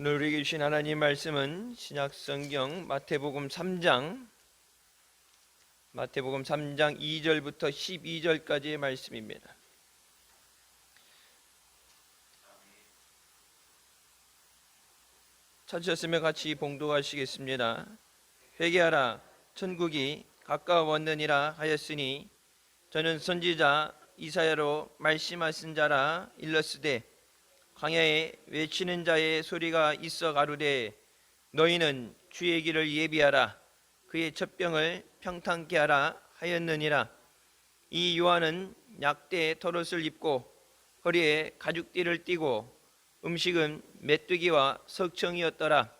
오늘 우리에게 주신 하나님 말씀은 신약성경 마태복음 3장 2절부터 12절까지의 말씀입니다. 찾으셨으면 같이 봉독하시겠습니다. 회개하라, 천국이 가까웠느니라 하였으니 저는 선지자 이사야로 말씀하신 자라 일렀으되 광야에 외치는 자의 소리가 있어 가로되 너희는 주의 길을 예비하라, 그의 젖병을 평탄케 하라 하였느니라. 이 요한은 약대 털옷을 입고 허리에 가죽띠를 띠고 음식은 메뚜기와 석청이었더라.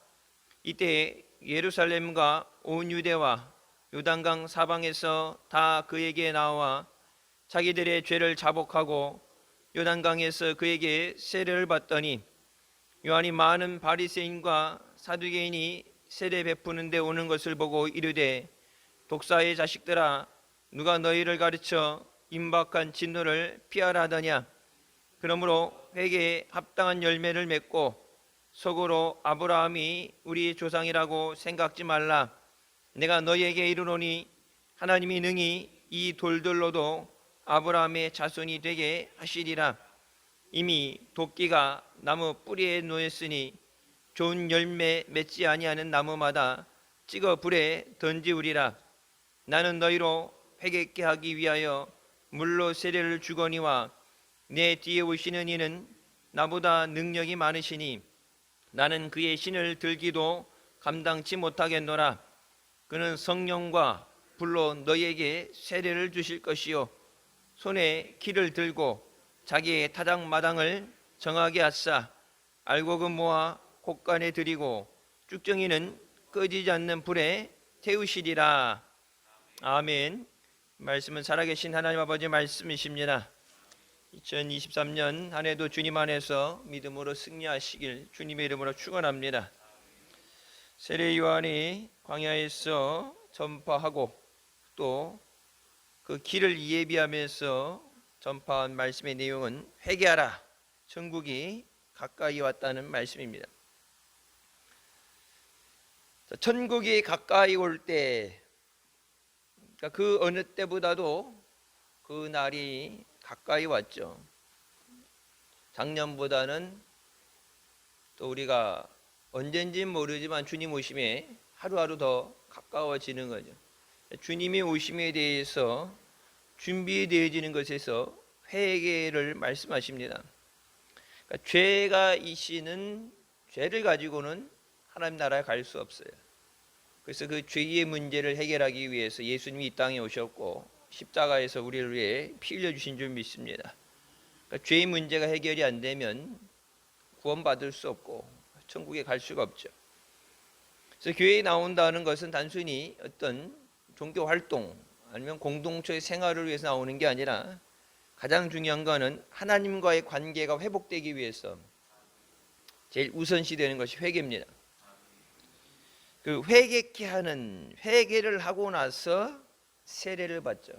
이때 예루살렘과 온 유대와 요단강 사방에서 다 그에게 나와 자기들의 죄를 자복하고 요단강에서 그에게 세례를 받더니 요한이 많은 바리새인과 사두개인이 세례 베푸는 데 오는 것을 보고 이르되 독사의 자식들아, 누가 너희를 가르쳐 임박한 진노를 피하라 하더냐. 그러므로 회개에 합당한 열매를 맺고 속으로 아브라함이 우리 조상이라고 생각지 말라. 내가 너희에게 이르노니 하나님이 능히 이 돌들로도 아브라함의 자손이 되게 하시리라. 이미 도끼가 나무 뿌리에 놓였으니 좋은 열매 맺지 아니하는 나무마다 찍어 불에 던지우리라. 나는 너희로 회개케 하기 위하여 물로 세례를 주거니와 내 뒤에 오시는 이는 나보다 능력이 많으시니 나는 그의 신을 들기도 감당치 못하겠노라. 그는 성령과 불로 너희에게 세례를 주실 것이요 손에 키를 들고 자기의 타작마당을 정하게 하사 알곡은 모아 곳간에 들이고 쭉정이는 꺼지지 않는 불에 태우시리라. 아멘. 말씀은 살아계신 하나님 아버지 말씀이십니다. 2023년 한 해도 주님 안에서 믿음으로 승리하시길 주님의 이름으로 축원합니다. 세례 요한이 광야에서 전파하고 또 그 길을 예비하면서 전파한 말씀의 내용은 회개하라, 천국이 가까이 왔다는 말씀입니다. 천국이 가까이 올 때, 그 어느 때보다도 그 날이 가까이 왔죠. 작년보다는 또 우리가 언젠지는 모르지만 주님 오심에 하루하루 더 가까워지는 거죠. 주님의 오심에 대해서 준비되어지는 것에서 회개를 말씀하십니다. 그러니까 죄가 이시는 죄를 가지고는 하나님 나라에 갈 수 없어요. 그래서 그 죄의 문제를 해결하기 위해서 예수님이 이 땅에 오셨고 십자가에서 우리를 위해 피 흘려주신 줄 믿습니다. 그러니까 죄의 문제가 해결이 안 되면 구원받을 수 없고 천국에 갈 수가 없죠. 그래서 교회에 나온다는 것은 단순히 어떤 종교 활동 아니면 공동체의 생활을 위해서 나오는 게 아니라 가장 중요한 것은 하나님과의 관계가 회복되기 위해서 제일 우선시 되는 것이 회개입니다. 그 회개케 하는, 회개를 하고 나서 세례를 받죠.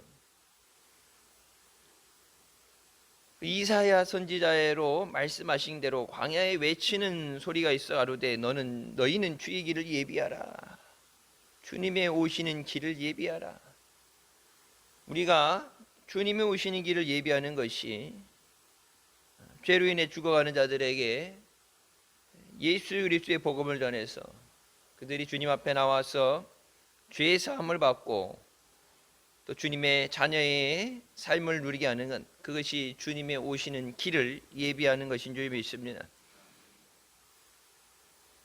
이사야 선지자로 말씀하신 대로 광야에 외치는 소리가 있어 가로되 너희는 주의 길을 예비하라. 주님의 오시는 길을 예비하라. 우리가 주님의 오시는 길을 예비하는 것이 죄로 인해 죽어가는 자들에게 예수 그리스도의 복음을 전해서 그들이 주님 앞에 나와서 죄의 사함을 받고 또 주님의 자녀의 삶을 누리게 하는 것, 그것이 주님의 오시는 길을 예비하는 것인 줄 믿습니다.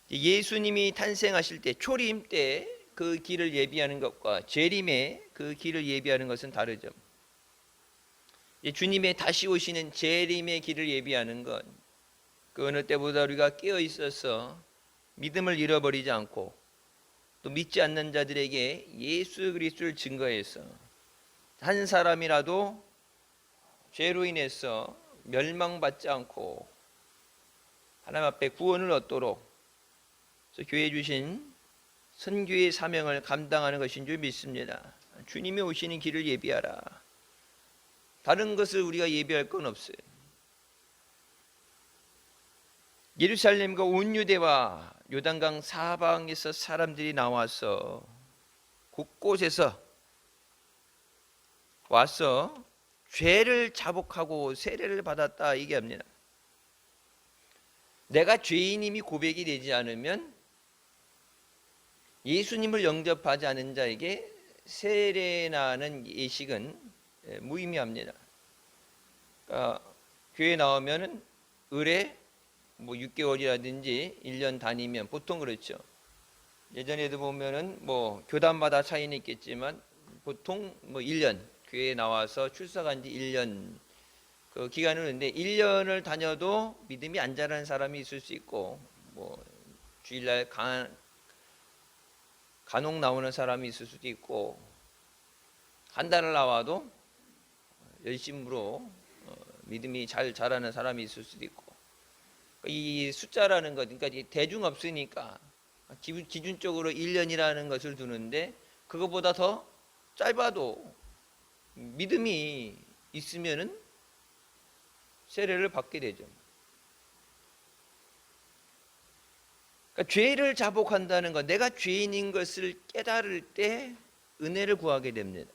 예수님이 탄생하실 때, 초림 때 그 길을 예비하는 것과 재림의 그 길을 예비하는 것은 다르죠. 주님의 다시 오시는 재림의 길을 예비하는 것, 그 어느 때보다 우리가 깨어 있어서 믿음을 잃어버리지 않고 또 믿지 않는 자들에게 예수 그리스도를 증거해서 한 사람이라도 죄로 인해서 멸망받지 않고 하나님 앞에 구원을 얻도록 교회에 주신 선교의 사명을 감당하는 것인 줄 믿습니다. 주님이 오시는 길을 예비하라. 다른 것을 우리가 예비할 건 없어요. 예루살렘과 온 유대와 요단강 사방에서 사람들이 나와서 곳곳에서 와서 죄를 자복하고 세례를 받았다 얘기합니다. 내가 죄인임이 고백이 되지 않으면 예수님을 영접하지 않은 자에게 세례나는 예식은 무의미합니다. 그러니까 교회 나오면은 의례 6개월이라든지 1년 다니면 보통 그렇죠. 예전에도 보면은 교단마다 차이는 있겠지만 보통 1년 교회에 나와서 출석한 지 1년 그 기간을 했는데 1년을 다녀도 믿음이 안 자라는 사람이 있을 수 있고 주일날 간혹 나오는 사람이 있을 수도 있고 한 달을 나와도 열심으로 믿음이 잘 자라는 사람이 있을 수도 있고 이 숫자라는 것 그러니까 대중 없으니까 기준적으로 1년이라는 것을 두는데 그것보다 더 짧아도 믿음이 있으면은 세례를 받게 되죠. 그러니까 죄를 자복한다는 것, 내가 죄인인 것을 깨달을 때 은혜를 구하게 됩니다.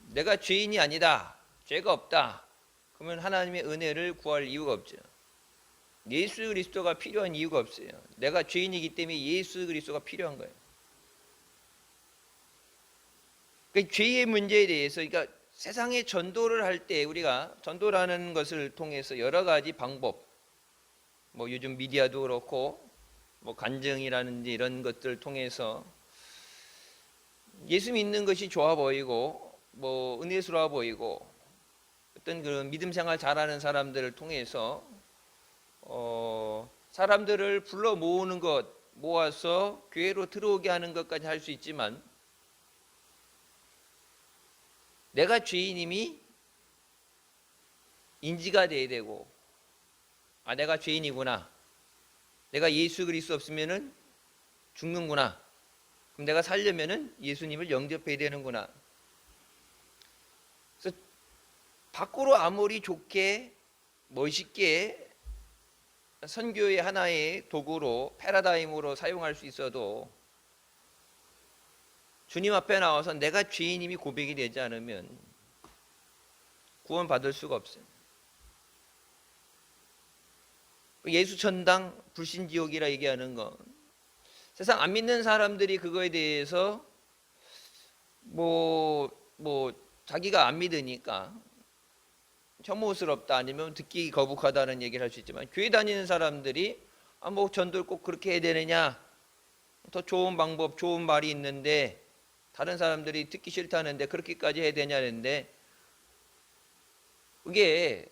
내가 죄인이 아니다, 죄가 없다, 그러면 하나님의 은혜를 구할 이유가 없죠. 예수 그리스도가 필요한 이유가 없어요. 내가 죄인이기 때문에 예수 그리스도가 필요한 거예요. 그러니까 죄의 문제에 대해서 그러니까 세상에 전도를 할 때 우리가 전도라는 것을 통해서 여러 가지 방법 요즘 미디어도 그렇고 간증이라든지 이런 것들을 통해서 예수 믿는 것이 좋아 보이고 은혜스러워 보이고 어떤 그런 믿음 생활 잘하는 사람들을 통해서 사람들을 불러 모으는 것, 모아서 교회로 들어오게 하는 것까지 할 수 있지만 내가 죄인임이 인지가 돼야 되고 내가 죄인이구나, 내가 예수 그리스도 없으면은 죽는구나, 그럼 내가 살려면은 예수님을 영접해야 되는구나. 그래서 밖으로 아무리 좋게 멋있게 선교의 하나의 도구로 패러다임으로 사용할 수 있어도 주님 앞에 나와서 내가 죄인임이 고백이 되지 않으면 구원 받을 수가 없어요. 예수 천당 불신지옥이라 얘기하는 건 세상 안 믿는 사람들이 그거에 대해서 자기가 안 믿으니까 혐오스럽다 아니면 듣기 거북하다는 얘기를 할 수 있지만 교회 다니는 사람들이 전도를 꼭 그렇게 해야 되느냐, 더 좋은 방법 좋은 말이 있는데 다른 사람들이 듣기 싫다는데 그렇게까지 해야 되냐는데 그게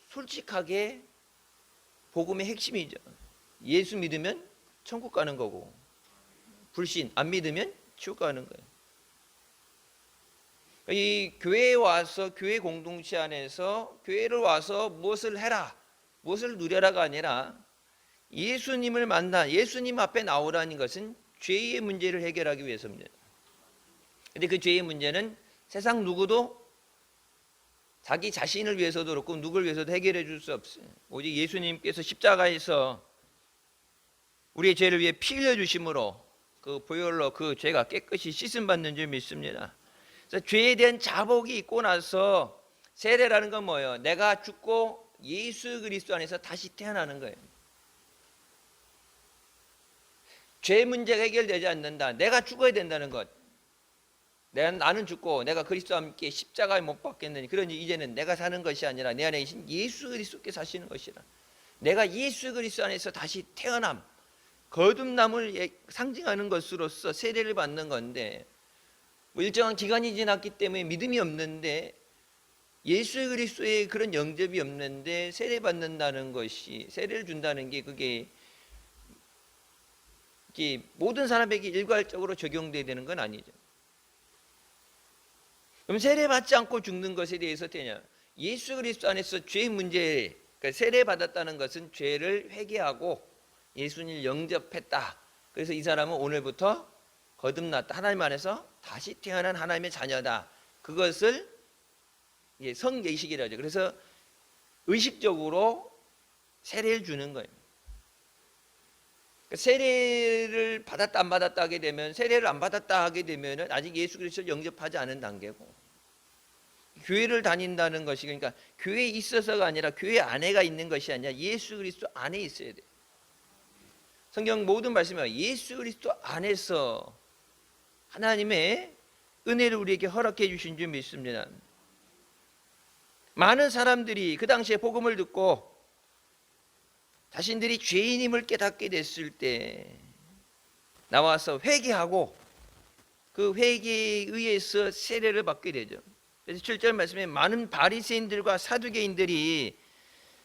솔직하게 복음의 핵심이죠. 예수 믿으면 천국 가는 거고 불신 안 믿으면 지옥 가는 거예요. 이 교회에 와서 교회 공동체 안에서 교회를 와서 무엇을 해라, 무엇을 누려라가 아니라 예수님을 만나 예수님 앞에 나오라는 것은 죄의 문제를 해결하기 위해서입니다. 근데 그 죄의 문제는 세상 누구도 자기 자신을 위해서도 그렇고 누구를 위해서도 해결해 줄 수 없어요. 오직 예수님께서 십자가에서 우리의 죄를 위해 피 흘려 주심으로 그 보혈로 그 죄가 깨끗이 씻음 받는 줄 믿습니다. 그래서 죄에 대한 자복이 있고 나서 세례라는 건 뭐예요? 내가 죽고 예수 그리스도 안에서 다시 태어나는 거예요. 죄 문제가 해결되지 않는다. 내가 죽어야 된다는 것. 나는 죽고 내가 그리스도와 함께 십자가에 못 박겠느니 그러니 이제는 내가 사는 것이 아니라 내 안에 계신 예수 그리스도께서 사시는 것이라. 내가 예수 그리스도 안에서 다시 태어남, 거듭남을 상징하는 것으로서 세례를 받는 건데 일정한 기간이 지났기 때문에 믿음이 없는데 예수 그리스도의 그런 영접이 없는데 세례 받는다는 것이 세례를 준다는 게 그게 모든 사람에게 일괄적으로 적용돼야 되는 건 아니죠. 그럼 세례 받지 않고 죽는 것에 대해서 되냐? 예수 그리스도 안에서 죄 문제, 그러니까 세례 받았다는 것은 죄를 회개하고 예수님을 영접했다. 그래서 이 사람은 오늘부터 거듭났다. 하나님 안에서 다시 태어난 하나님의 자녀다. 그것을 성예식이라죠. 그래서 의식적으로 세례를 주는 거예요. 세례를 받았다 안 받았다 하게 되면, 세례를 안 받았다 하게 되면 아직 예수 그리스도를 영접하지 않은 단계고, 교회를 다닌다는 것이, 그러니까 교회에 있어서가 아니라 교회 안에가 있는 것이 아니라 예수 그리스도 안에 있어야 돼. 성경 모든 말씀이 예수 그리스도 안에서 하나님의 은혜를 우리에게 허락해 주신 줄 믿습니다. 많은 사람들이 그 당시에 복음을 듣고 자신들이 죄인임을 깨닫게 됐을 때 나와서 회개하고 그 회개에 의해서 세례를 받게 되죠. 그래서 7절 말씀에 많은 바리새인들과 사두개인들이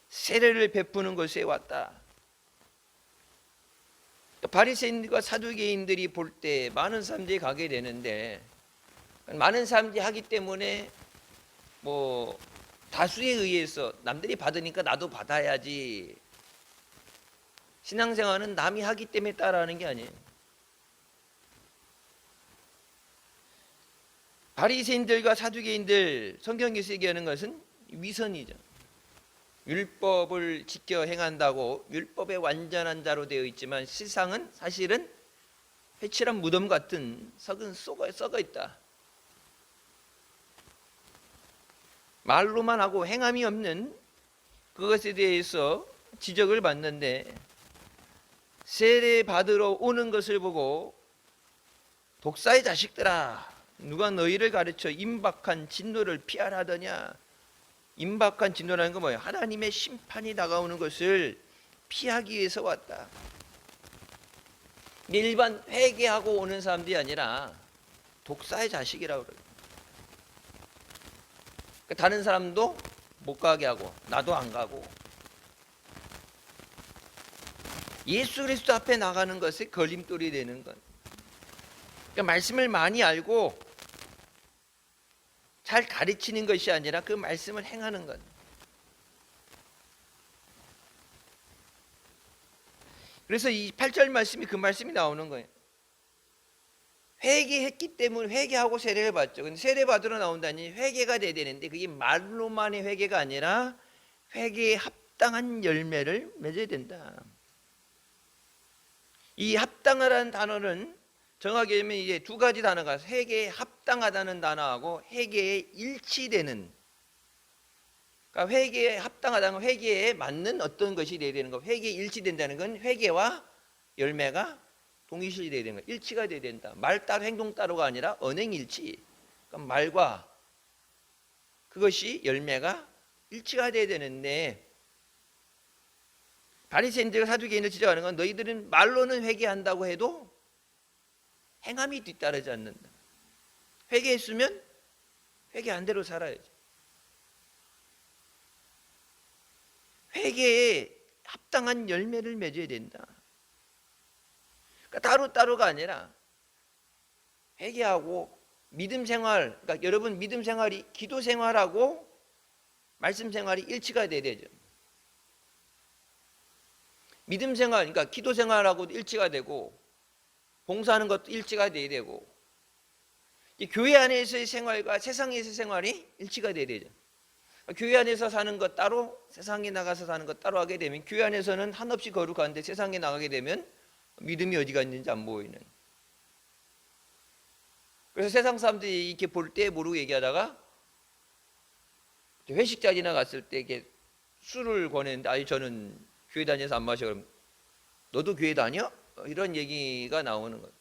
세례를 베푸는 곳에 왔다. 바리새인들과 사두개인들이 볼 때 많은 사람들이 가게 되는데, 많은 사람들이 하기 때문에 뭐 다수에 의해서 남들이 받으니까 나도 받아야지, 신앙생활은 남이 하기 때문에 따라하는 게 아니에요. 바리새인들과 사두개인들, 성경에서 얘기하는 것은 위선이죠. 율법을 지켜 행한다고 율법의 완전한 자로 되어 있지만 세상은 사실은 회칠한 무덤 같은 썩어 있다. 말로만 하고 행함이 없는 그것에 대해서 지적을 받는데, 세례 받으러 오는 것을 보고 독사의 자식들아, 누가 너희를 가르쳐 임박한 진노를 피하라 하더냐. 임박한 진노라는 건 뭐예요? 하나님의 심판이 다가오는 것을 피하기 위해서 왔다. 일반 회개하고 오는 사람들이 아니라 독사의 자식이라고 그래요. 다른 사람도 못 가게 하고 나도 안 가고, 예수 그리스도 앞에 나가는 것이 걸림돌이 되는 것. 그러니까 말씀을 많이 알고 잘 가르치는 것이 아니라 그 말씀을 행하는 것. 그래서 이 8절 말씀이 그 말씀이 나오는 거예요. 회개했기 때문에 회개하고 세례를 받죠. 근데 세례 받으러 나온다니 회개가 돼야 되는데, 그게 말로만의 회개가 아니라 회개에 합당한 열매를 맺어야 된다. 이 합당하라는 단어는 정확히 하면 이제 두 가지 단어가, 회개에 합당하다는 단어하고 회개에 일치되는, 그러니까 회개에 합당하다는 건 회개에 맞는 어떤 것이 돼야 되는 거, 회개에 일치된다는 건 회개와 열매가 동일시 돼야 되는 거, 일치가 돼야 된다. 말 따로 행동 따로가 아니라 언행일치. 그러니까 말과 그것이 열매가 일치가 돼야 되는데, 바리새인들과 사두개인을 지적하는 건 너희들은 말로는 회개한다고 해도 행함이 뒤따르지 않는다. 회개했으면 회개한 대로 살아야지. 회개에 합당한 열매를 맺어야 된다. 그러니까 따로가 아니라 회개하고 믿음 생활, 그러니까 여러분 믿음 생활이 기도 생활하고 말씀 생활이 일치가 돼야 되죠. 믿음 생활, 그러니까 기도 생활하고도 일치가 되고 봉사하는 것도 일치가 돼야 되고, 이 교회 안에서의 생활과 세상에서의 생활이 일치가 돼야 되죠. 교회 안에서 사는 것 따로, 세상에 나가서 사는 것 따로 하게 되면, 교회 안에서는 한없이 거룩한데 세상에 나가게 되면 믿음이 어디가 있는지 안 보이는. 그래서 세상 사람들이 이렇게 볼 때 모르고 얘기하다가 회식 자리나 갔을 때 이렇게 술을 권했는데, 아니 저는 교회 다녀서 안 마셔. 그럼 너도 교회 다녀? 이런 얘기가 나오는 거예요.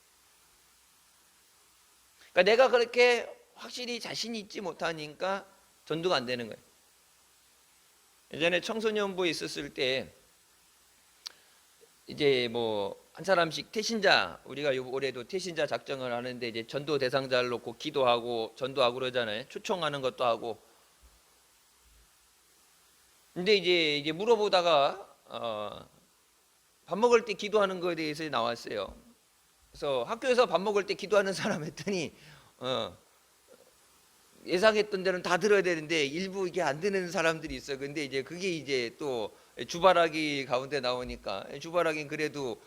그러니까 내가 그렇게 확실히 자신이 있지 못하니까 전도가 안 되는 거예요. 예전에 청소년부에 있었을 때 이제 뭐 한 사람씩 태신자, 우리가 올해도 태신자 작정을 하는데 이제 전도 대상자를 놓고 기도하고 전도하고 그러잖아요. 초청하는 것도 하고. 근데 이제 물어보다가 밥 먹을 때 기도하는 거에 대해서 나왔어요. 그래서 학교에서 밥 먹을 때 기도하는 사람 했더니 예상했던 대로는 다 들어야 되는데 일부 이게 안 듣는 사람들이 있어. 근데 이제 그게 이제 또 주바라기 가운데 나오니까, 주바라기는 그래도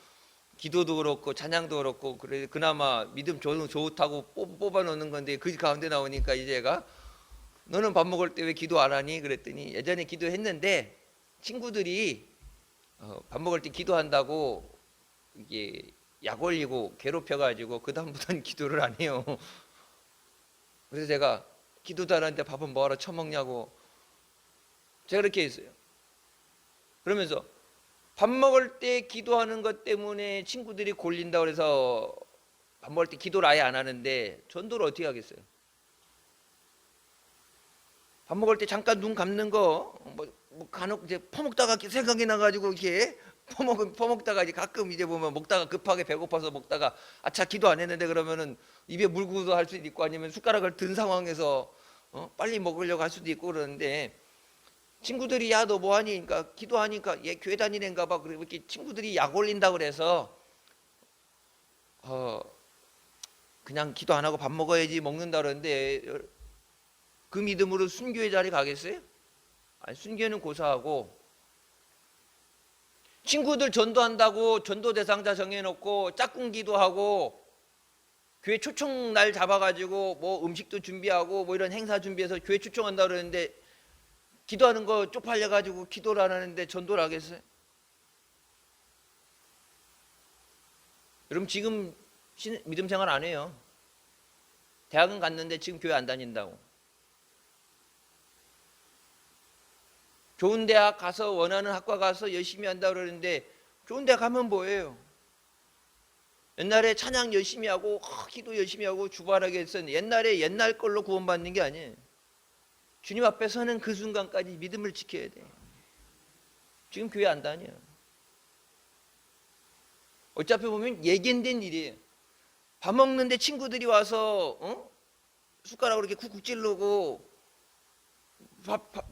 기도도 그렇고 찬양도 그렇고 그래 그나마 믿음 좋다고 뽑아 놓는 건데, 그 가운데 나오니까 이제 얘가 너는 밥 먹을 때 왜 기도 안 하니? 그랬더니 예전에 기도했는데 친구들이 밥 먹을 때 기도한다고 이게 약 올리고 괴롭혀가지고 그 다음부터는 기도를 안 해요. 그래서 제가 기도도 안 하는데 밥은 뭐하러 처먹냐고 제가 그렇게 했어요. 그러면서 밥 먹을 때 기도하는 것 때문에 친구들이 골린다고 해서 밥 먹을 때 기도를 아예 안 하는데 전도를 어떻게 하겠어요? 밥 먹을 때 잠깐 눈 감는 거 뭐 간혹 이제 퍼먹다가 생각이 나가지고 이렇게 퍼먹다가 이제 가끔 이제 보면 먹다가 급하게 배고파서 먹다가 아차 기도 안 했는데 그러면은 입에 물고도 할 수도 있고 아니면 숟가락을 든 상황에서 빨리 먹으려고 할 수도 있고 그러는데 친구들이 야 너 뭐하니? 그러니까 기도하니까 얘 교회 다니는가 봐. 그리고 이렇게 친구들이 약 올린다 그래서 그냥 기도 안 하고 밥 먹어야지 먹는다 그러는데 그 믿음으로 순교의 자리 가겠어요? 아니, 순교는 고사하고 친구들 전도한다고 전도 대상자 정해놓고 짝꿍 기도하고 교회 초청 날 잡아가지고 뭐 음식도 준비하고 뭐 이런 행사 준비해서 교회 초청한다 그러는데 기도하는 거 쪽팔려가지고 기도를 안 하는데 전도를 하겠어요? 여러분 지금 믿음 생활 안 해요. 대학은 갔는데 지금 교회 안 다닌다고. 좋은 대학 가서 원하는 학과 가서 열심히 한다 그러는데 좋은 대학 가면 뭐예요? 옛날에 찬양 열심히 하고 기도 열심히 하고 주말하게 했었는데 옛날에 옛날 걸로 구원받는 게 아니에요. 주님 앞에 서는 그 순간까지 믿음을 지켜야 돼. 지금 교회 안 다녀. 어차피 보면 예견된 일이에요. 밥 먹는데 친구들이 와서 숟가락으로 이렇게 쿡쿡 찌르고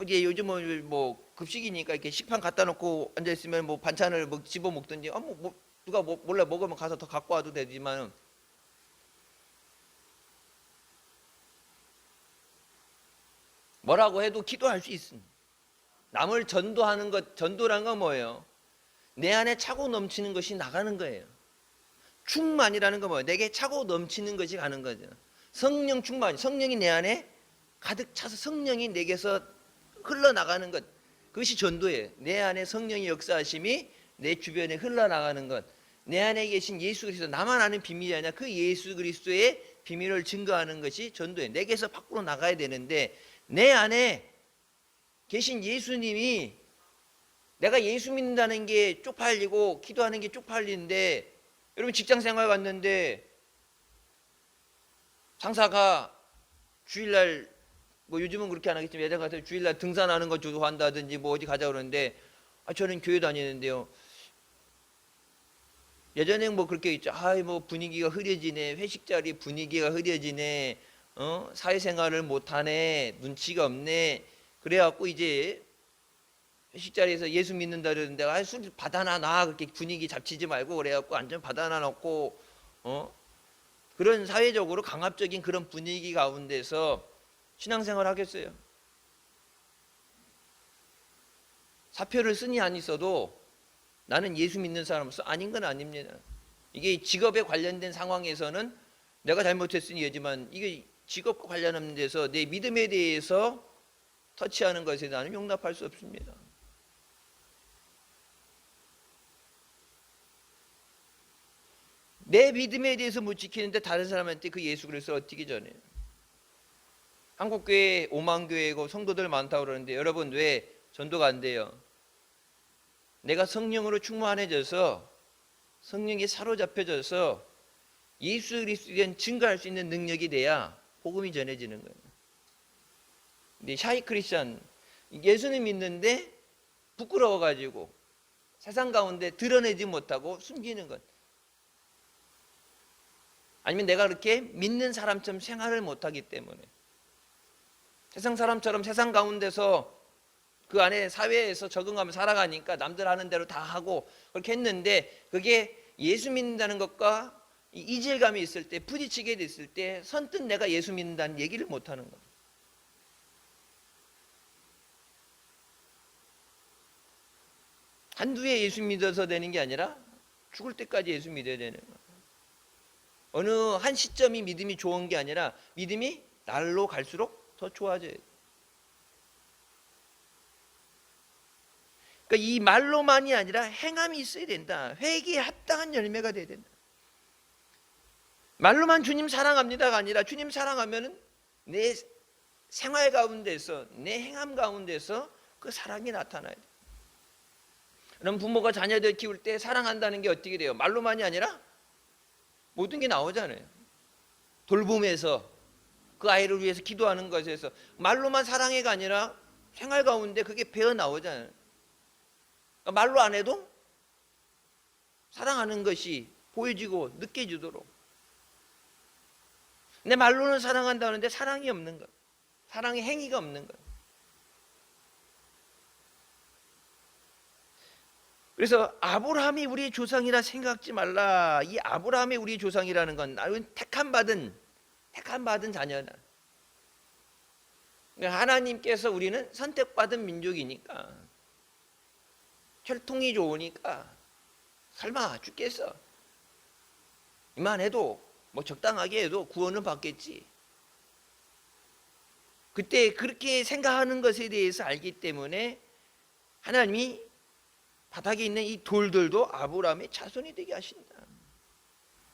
이게 요즘은 뭐 급식이니까 이렇게 식판 갖다 놓고 앉아 있으면 뭐 반찬을 뭐 집어 먹든지 누가 몰래 먹으면 가서 더 갖고 와도 되지만 뭐라고 해도 기도할 수 있습니다. 남을 전도하는 것, 전도란 건 뭐예요? 내 안에 차고 넘치는 것이 나가는 거예요. 충만이라는 건 뭐예요? 내게 차고 넘치는 것이 가는 거죠. 성령 충만, 성령이 내 안에 가득 차서 성령이 내게서 흘러나가는 것, 그것이 전도예요. 내 안에 성령의 역사하심이 내 주변에 흘러나가는 것, 내 안에 계신 예수 그리스도, 나만 아는 비밀이 아니라 그 예수 그리스도의 비밀을 증거하는 것이 전도예요. 내게서 밖으로 나가야 되는데 내 안에 계신 예수님이, 내가 예수 믿는다는 게 쪽팔리고 기도하는 게 쪽팔리는데, 여러분 직장생활 갔는데 상사가 주일날 뭐 요즘은 그렇게 안 하겠지만 예전 같아도 주일날 등산하는 거 좋아한다든지 뭐 어디 가자 그러는데 저는 교회 다니는데요. 예전에 뭐 그렇게 있죠. 뭐 분위기가 흐려지네. 회식 자리 분위기가 흐려지네. 사회생활을 못하네. 눈치가 없네. 그래갖고 이제 회식 자리에서 예수 믿는다 그러는데 술 받아나 놔. 그렇게 분위기 잡치지 말고 그래갖고 완전 받아나 놓고 그런 사회적으로 강압적인 그런 분위기 가운데서 신앙생활 하겠어요? 사표를 쓰니 안 있어도 나는 예수 믿는 사람으로서 아닌 건 아닙니다. 이게 직업에 관련된 상황에서는 내가 잘못했으니 예지만 이게 직업과 관련하는 데서 내 믿음에 대해서 터치하는 것에 나는 용납할 수 없습니다. 내 믿음에 대해서 못 지키는데 다른 사람한테 그 예수 그리스도를 어떻게 전해요? 한국교회 5만 교회고 성도들 많다고 그러는데 여러분 왜 전도가 안 돼요? 내가 성령으로 충만해져서 성령에 사로잡혀져서 예수 그리스도에 대한 증거할 수 있는 능력이 돼야 복음이 전해지는 거예요. 근데 샤이 크리스천, 예수는 믿는데 부끄러워가지고 세상 가운데 드러내지 못하고 숨기는 것. 아니면 내가 그렇게 믿는 사람처럼 생활을 못하기 때문에 세상 사람처럼 세상 가운데서 그 안에 사회에서 적응하며 살아가니까 남들 하는 대로 다 하고 그렇게 했는데 그게 예수 믿는다는 것과 이질감이 있을 때 부딪히게 됐을 때 선뜻 내가 예수 믿는다는 얘기를 못하는 거예요. 한두 해 예수 믿어서 되는 게 아니라 죽을 때까지 예수 믿어야 되는 거예요. 어느 한 시점이 믿음이 좋은 게 아니라 믿음이 날로 갈수록 더 좋아져요. 그러니까 이 말로만이 아니라 행함이 있어야 된다. 회개에 합당한 열매가 돼야 된다. 말로만 주님 사랑합니다가 아니라 주님 사랑하면은 내 생활 가운데서, 내 행함 가운데서 그 사랑이 나타나야 돼. 그럼 부모가 자녀들 키울 때 사랑한다는 게 어떻게 돼요? 말로만이 아니라 모든 게 나오잖아요. 돌봄에서, 그 아이를 위해서 기도하는 것에서 말로만 사랑해가 아니라 생활 가운데 그게 배어 나오잖아요. 그러니까 말로 안 해도 사랑하는 것이 보여지고 느껴지도록. 근데 말로는 사랑한다는데 사랑이 없는 것, 사랑의 행위가 없는 것. 그래서 아브라함이 우리의 조상이라 생각지 말라. 이 아브라함이 우리의 조상이라는 건 택함 받은 자녀다. 하나님께서 우리는 선택받은 민족이니까, 혈통이 좋으니까 설마 죽겠어, 이만해도 뭐 적당하게 해도 구원은 받겠지. 그때 그렇게 생각하는 것에 대해서 알기 때문에 하나님이 바닥에 있는 이 돌들도 아브라함의 자손이 되게 하신다.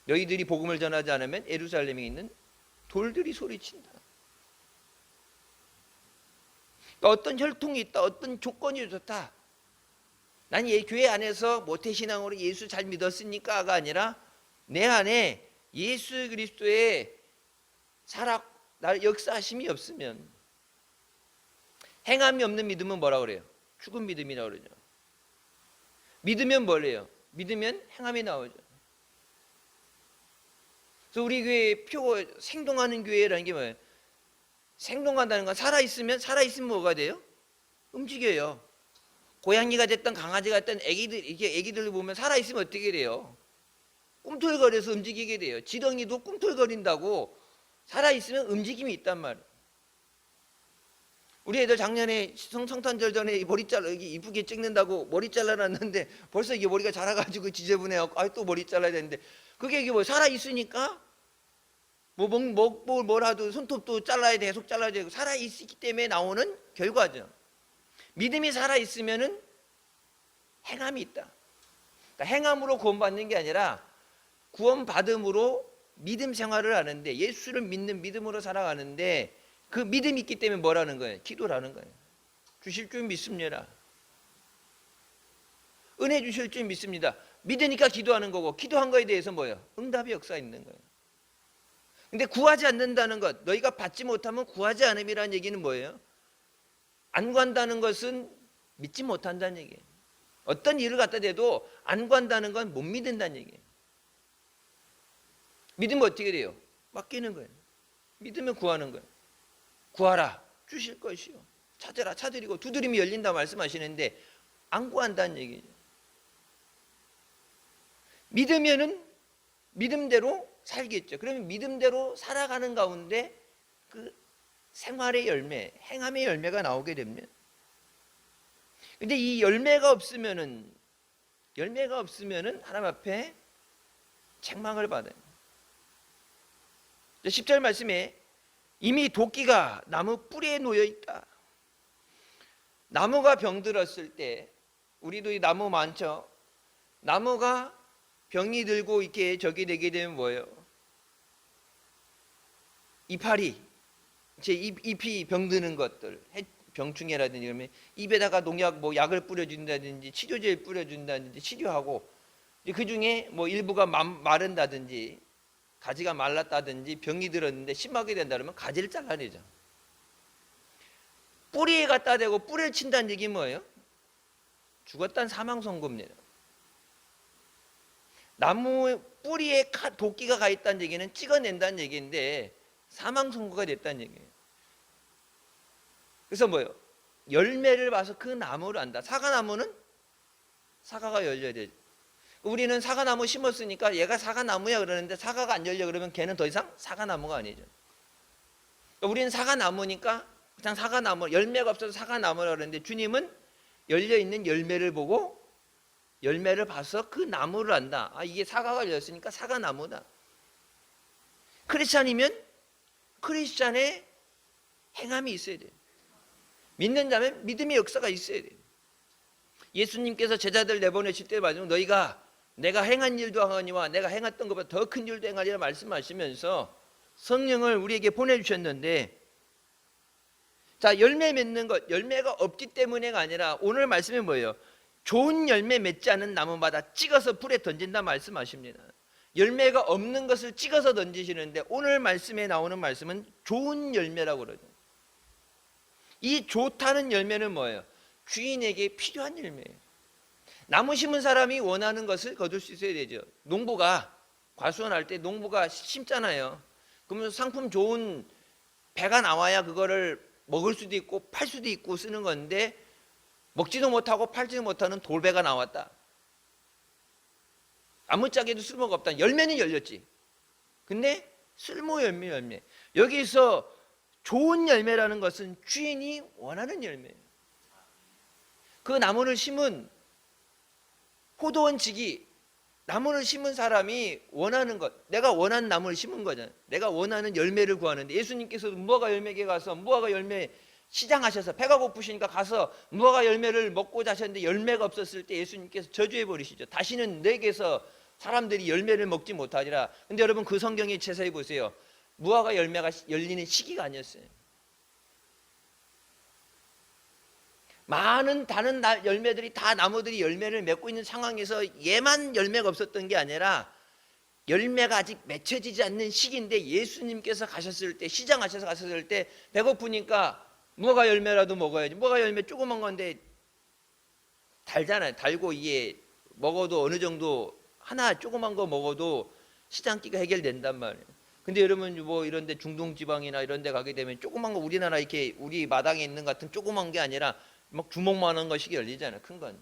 너희들이 복음을 전하지 않으면 예루살렘에 있는 돌들이 소리친다. 그러니까 어떤 혈통이 있다, 어떤 조건이 좋다, 난 교회 안에서 모태신앙으로 예수 잘 믿었으니까가 아니라 내 안에 예수 그리스도의 날 역사하심이 없으면, 행함이 없는 믿음은 뭐라 그래요? 죽은 믿음이라고 그러죠. 믿으면 뭐래요? 믿으면 행함이 나오죠. 그래서 우리 교회 표 생동하는 교회라는 게 뭐예요? 생동한다는 건 살아있으면 뭐가 돼요? 움직여요. 고양이가 됐든 강아지가 됐든 애기들 보면 살아있으면 어떻게 돼요? 꿈틀거려서 움직이게 돼요. 지렁이도 꿈틀거린다고 살아있으면 움직임이 있단 말이에요. 우리 애들 작년에 성탄절 전에 머리 여기 이쁘게 찍는다고 머리 잘라놨는데 벌써 이게 머리가 자라가지고 지저분해갖고 또 머리 잘라야 되는데, 그게 이게 뭐 살아있으니까 뭐라도 손톱도 잘라야 돼, 계속 잘라야 되고, 살아있기 때문에 나오는 결과죠. 믿음이 살아있으면은 행함이 있다. 그러니까 행함으로 구원받는 게 아니라 구원받음으로 믿음 생활을 하는데, 예수를 믿는 믿음으로 살아가는데, 그 믿음이 있기 때문에 뭐라는 거예요? 기도라는 거예요. 주실 줄 믿습니다. 은혜 주실 줄 믿습니다. 믿으니까 기도하는 거고, 기도한 거에 대해서 뭐예요? 응답의 역사 있는 거예요. 근데 구하지 않는다는 것, 너희가 받지 못하면 구하지 않음이라는 얘기는 뭐예요? 안 구한다는 것은 믿지 못한다는 얘기예요. 어떤 일을 갖다 대도 안 구한다는 건 못 믿는다는 얘기예요. 믿으면 어떻게 돼요? 맡기는 거예요. 믿으면 구하는 거예요. 구하라 주실 것이요, 찾으라 찾으리고 두드림이 열린다 말씀하시는데 안 구한다는 얘기죠. 믿으면은 믿음대로 살겠죠. 그러면 믿음대로 살아가는 가운데 그 생활의 열매, 행함의 열매가 나오게 됩니다. 근데 이 열매가 없으면은 하나님 앞에 책망을 받아요. 10절 말씀에 이미 도끼가 나무 뿌리에 놓여 있다. 나무가 병들었을 때, 우리도 이 나무 많죠. 나무가 병이 들고 이렇게 저기 되게 되면 뭐예요? 이파리, 제 잎이 병드는 것들, 병충해라든지 그러면 입에다가 농약 약을 뿌려준다든지 치료제를 뿌려준다든지 치료하고, 그 중에 일부가 마른다든지 가지가 말랐다든지 병이 들었는데 심하게 된다 그러면 가지를 잘라내죠. 뿌리에 갖다 대고 뿌리를 친다는 얘기 뭐예요? 죽었다는 사망 선고입니다. 나무 뿌리에 도끼가 가 있다는 얘기는 찍어낸다는 얘기인데 사망 선고가 됐다는 얘기예요. 그래서 뭐예요? 열매를 봐서 그 나무를 안다. 사과나무는 사과가 열려야 되죠. 우리는 사과나무 심었으니까 얘가 사과나무야 그러는데, 사과가 안 열려 그러면 걔는 더 이상 사과나무가 아니죠. 우리는 사과나무니까 그냥 사과나무, 열매가 없어서 사과나무라 그러는데, 주님은 열려있는 열매를 보고 열매를 봐서 그 나무를 안다. 이게 사과가 열렸으니까 사과나무다. 크리스찬이면 크리스찬의 행함이 있어야 돼요. 믿는 자면 믿음의 역사가 있어야 돼요. 예수님께서 제자들 내보내실 때 말씀 너희가 내가 행한 일도 하거니와 내가 행했던 것보다 더 큰 일도 행하리라 말씀하시면서 성령을 우리에게 보내주셨는데, 자, 열매 맺는 것, 열매가 없기 때문에가 아니라 오늘 말씀이 뭐예요? 좋은 열매 맺지 않은 나무마다 찍어서 불에 던진다 말씀하십니다. 열매가 없는 것을 찍어서 던지시는데 오늘 말씀에 나오는 말씀은 좋은 열매라고 그러죠. 이 좋다는 열매는 뭐예요? 주인에게 필요한 열매예요. 나무 심은 사람이 원하는 것을 거둘 수 있어야 되죠. 농부가 과수원할 때 농부가 심잖아요. 그러면 상품 좋은 배가 나와야 그거를 먹을 수도 있고 팔 수도 있고 쓰는 건데, 먹지도 못하고 팔지도 못하는 돌배가 나왔다. 아무짝에도 쓸모가 없다. 열매는 열렸지. 근데 쓸모 열매. 여기서 좋은 열매라는 것은 주인이 원하는 열매예요. 그 나무를 심은 포도원 지기, 나무를 심은 사람이 원하는 것, 내가 원하는 나무를 심은 거잖아요. 내가 원하는 열매를 구하는데, 예수님께서도 무화과 열매에 가서 무화과 열매 시장하셔서 배가 고프시니까 가서 무화과 열매를 먹고자 하셨는데 열매가 없었을 때 예수님께서 저주해 버리시죠. 다시는 내게서 사람들이 열매를 먹지 못하리라. 근데 여러분 그 성경에 자세히 보세요. 무화과 열매가 열리는 시기가 아니었어요. 많은 다른 열매들이 다 나무들이 열매를 맺고 있는 상황에서 얘만 열매가 없었던 게 아니라 열매가 아직 맺혀지지 않는 시기인데, 예수님께서 가셨을 때, 시장하셔서 가셨을 때 배고프니까 무화과 열매라도 먹어야지. 무화과 열매 조그만 건데 달잖아요. 달고 이게 먹어도 어느 정도 하나 조그만 거 먹어도 시장기가 해결된단 말이에요. 근데 여러분 뭐 이런데 중동지방이나 이런데 가게 되면 조그만 거, 우리나라 이렇게 우리 마당에 있는 것 같은 조그만 게 아니라 막 주먹만한 것이 열리잖아요. 큰 건.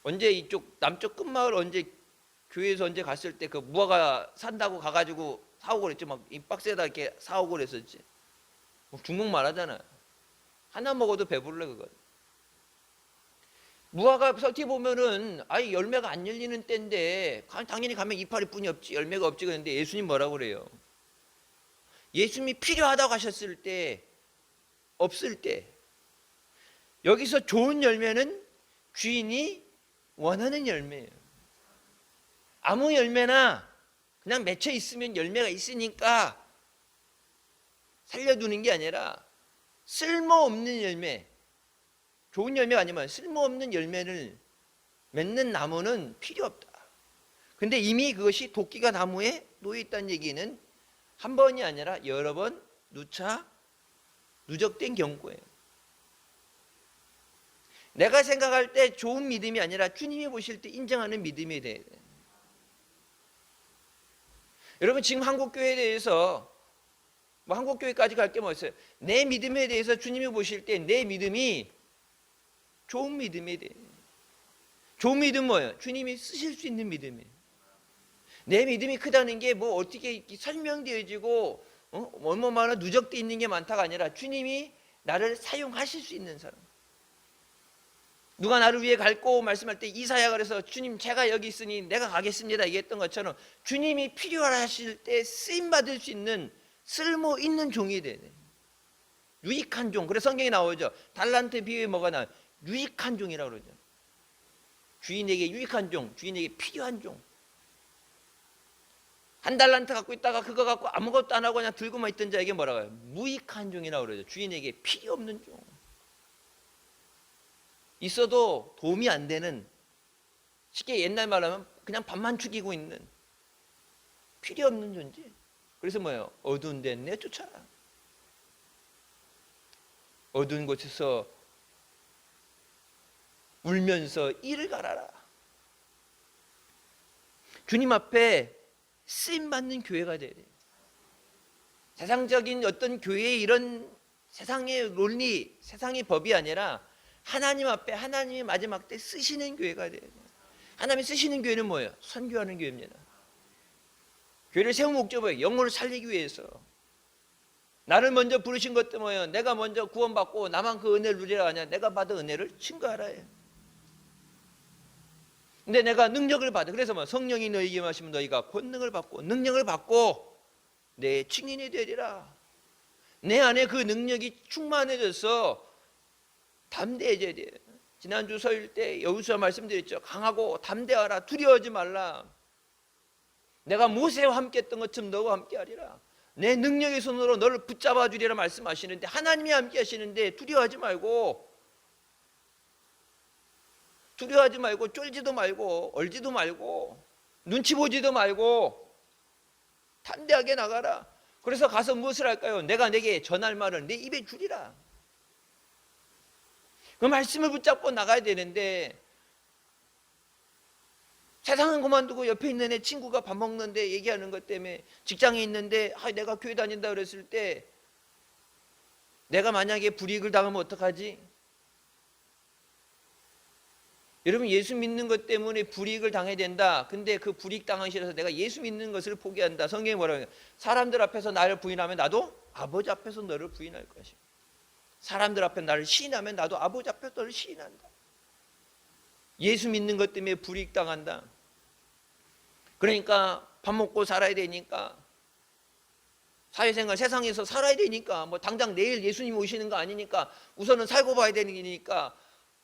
언제 이쪽 남쪽 끝마을 언제 교회에서 언제 갔을 때 그 무화과 산다고 가가지고 사오고 그랬지. 막 이 박스에다 이렇게 사오고 그랬었지. 주먹만 하잖아요. 하나 먹어도 배불러 그거. 무화과 어떻게 보면은 아예 열매가 안 열리는 때인데 당연히 가면 이파리 뿐이 없지 열매가 없지. 그런데 예수님 뭐라고 그래요? 예수님이 필요하다고 하셨을 때, 없을 때, 여기서 좋은 열매는 주인이 원하는 열매예요. 아무 열매나 그냥 맺혀 있으면 열매가 있으니까 살려두는 게 아니라 쓸모없는 열매, 좋은 열매가 아니면 쓸모없는 열매를 맺는 나무는 필요 없다. 근데 이미 그것이 도끼가 나무에 놓여 있다는 얘기는 한 번이 아니라 여러 번 누차 누적된 경고예요. 내가 생각할 때 좋은 믿음이 아니라 주님이 보실 때 인정하는 믿음이 돼야 돼요. 여러분 지금 한국교회에 대해서 뭐 한국교회까지 갈 게 뭐 있어요? 내 믿음에 대해서 주님이 보실 때 내 믿음이 좋은 믿음이 돼요. 좋은 믿음 뭐예요? 주님이 쓰실 수 있는 믿음이에요. 내 믿음이 크다는 게 뭐 어떻게 설명되어지고 얼마나 누적되어 있는 게 많다가 아니라 주님이 나를 사용하실 수 있는 사람. 누가 나를 위해 갈고 말씀할 때 이사야가 그래서 주님 제가 여기 있으니 내가 가겠습니다 얘기했던 것처럼 주님이 필요하실 때 쓰임받을 수 있는 쓸모 있는 종이 돼야 돼. 유익한 종. 그래서 성경에 나오죠. 달란트 비유에 뭐가 나와요? 유익한 종이라고 그러죠. 주인에게 유익한 종, 주인에게 필요한 종. 한 달란트 갖고 있다가 그거 갖고 아무것도 안 하고 그냥 들고만 있던 자에게 뭐라고 해요? 무익한 종이라고 그러죠. 주인에게 필요 없는 종. 있어도 도움이 안 되는, 쉽게 옛날 말하면 그냥 밥만 죽이고 있는 필요 없는 존재. 그래서 뭐예요? 어두운 데 내쫓아라. 어두운 곳에서 울면서 이를 갈아라. 주님 앞에 쓰임받는 교회가 돼야 돼요. 세상적인 어떤 교회의 이런 세상의 논리, 세상의 법이 아니라 하나님 앞에 하나님의 마지막 때 쓰시는 교회가 돼야 돼요. 하나님이 쓰시는 교회는 뭐예요? 선교하는 교회입니다. 교회를 세운 목적이 뭐예요? 영혼을 살리기 위해서. 나를 먼저 부르신 것도 뭐예요? 내가 먼저 구원받고 나만 그 은혜를 누리라 하냐? 내가 받은 은혜를 증거하라 해요. 근데 내가 능력을 받아. 그래서 뭐 성령이 너희에게 임하시면 너희가 권능을 받고 능력을 받고 내 증인이 되리라. 내 안에 그 능력이 충만해져서 담대해져야 돼요. 지난주 서일 때 여호수아 말씀드렸죠. 강하고 담대하라. 두려워하지 말라. 내가 모세와 함께 했던 것처럼 너와 함께 하리라. 내 능력의 손으로 너를 붙잡아 주리라 말씀하시는데, 하나님이 함께 하시는데 두려워하지 말고, 쫄지도 말고, 얼지도 말고, 눈치 보지도 말고 담대하게 나가라. 그래서 가서 무엇을 할까요? 내가 내게 전할 말을 내 입에 주리라. 그 말씀을 붙잡고 나가야 되는데, 세상은 그만두고 옆에 있는 애 친구가 밥 먹는데 얘기하는 것 때문에, 직장에 있는데 내가 교회 다닌다 그랬을 때 내가 만약에 불이익을 당하면 어떡하지? 여러분, 예수 믿는 것 때문에 불이익을 당해야 된다. 근데 그 불이익 당하기 싫어서 내가 예수 믿는 것을 포기한다. 성경이 뭐라고 해요? 사람들 앞에서 나를 부인하면 나도 아버지 앞에서 너를 부인할 것이다. 사람들 앞에 나를 시인하면 나도 아버지 앞에서 너를 시인한다. 예수 믿는 것 때문에 불이익 당한다. 그러니까 밥 먹고 살아야 되니까, 사회생활 세상에서 살아야 되니까, 뭐 당장 내일 예수님 오시는 거 아니니까 우선은 살고 봐야 되는 거니까,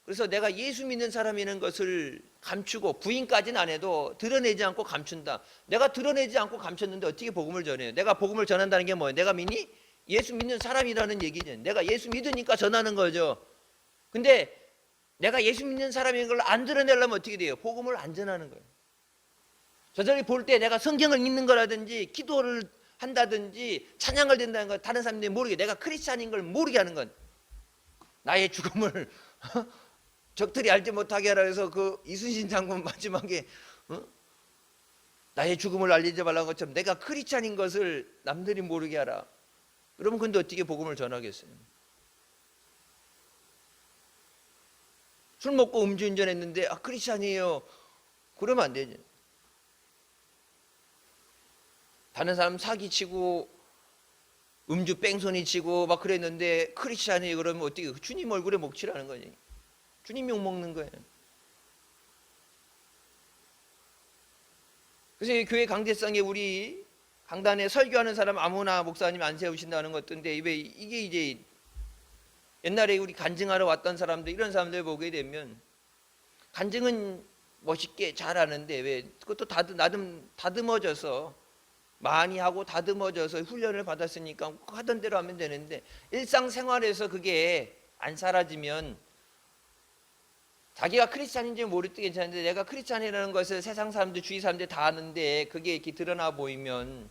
그래서 내가 예수 믿는 사람이라는 것을 감추고, 부인까지는 안 해도 드러내지 않고 감춘다. 내가 드러내지 않고 감췄는데 어떻게 복음을 전해요? 내가 복음을 전한다는 게 뭐예요? 내가 믿니? 예수 믿는 사람이라는 얘기죠. 내가 예수 믿으니까 전하는 거죠. 근데 내가 예수 믿는 사람인 걸 안 드러내려면 어떻게 돼요? 복음을 안 전하는 거예요. 저절히 볼 때 내가 성경을 읽는 거라든지 기도를 한다든지 찬양을 된다는 걸 다른 사람들이 모르게, 내가 크리스찬인 걸 모르게 하는 건, 나의 죽음을 적들이 알지 못하게 하라 해서 그 이순신 장군 마지막에 나의 죽음을 알리지 말라는 것처럼 내가 크리스찬인 것을 남들이 모르게 하라. 그러면 근데 어떻게 복음을 전하겠어요? 술 먹고 음주운전했는데 크리스찬이에요. 그러면 안 되죠. 다른 사람 사기치고 음주 뺑소니 치고 막 그랬는데 크리스찬이에요. 그러면 어떻게, 주님 얼굴에 먹칠하는 거지. 주님 욕 먹는 거예요. 그래서 이 교회 강대상에 우리 강단에 설교하는 사람 아무나 목사님 안 세우신다는 것인데, 왜 이게 이제 옛날에 우리 간증하러 왔던 사람들, 이런 사람들 보게 되면 간증은 멋있게 잘하는데, 왜 그것도 다듬어져서 많이 하고 다듬어져서 훈련을 받았으니까 하던 대로 하면 되는데, 일상생활에서 그게 안 사라지면 자기가 크리스찬인지 모를 때 괜찮은데, 내가 크리스찬이라는 것을 세상 사람들, 주위 사람들 다 아는데 그게 이렇게 드러나 보이면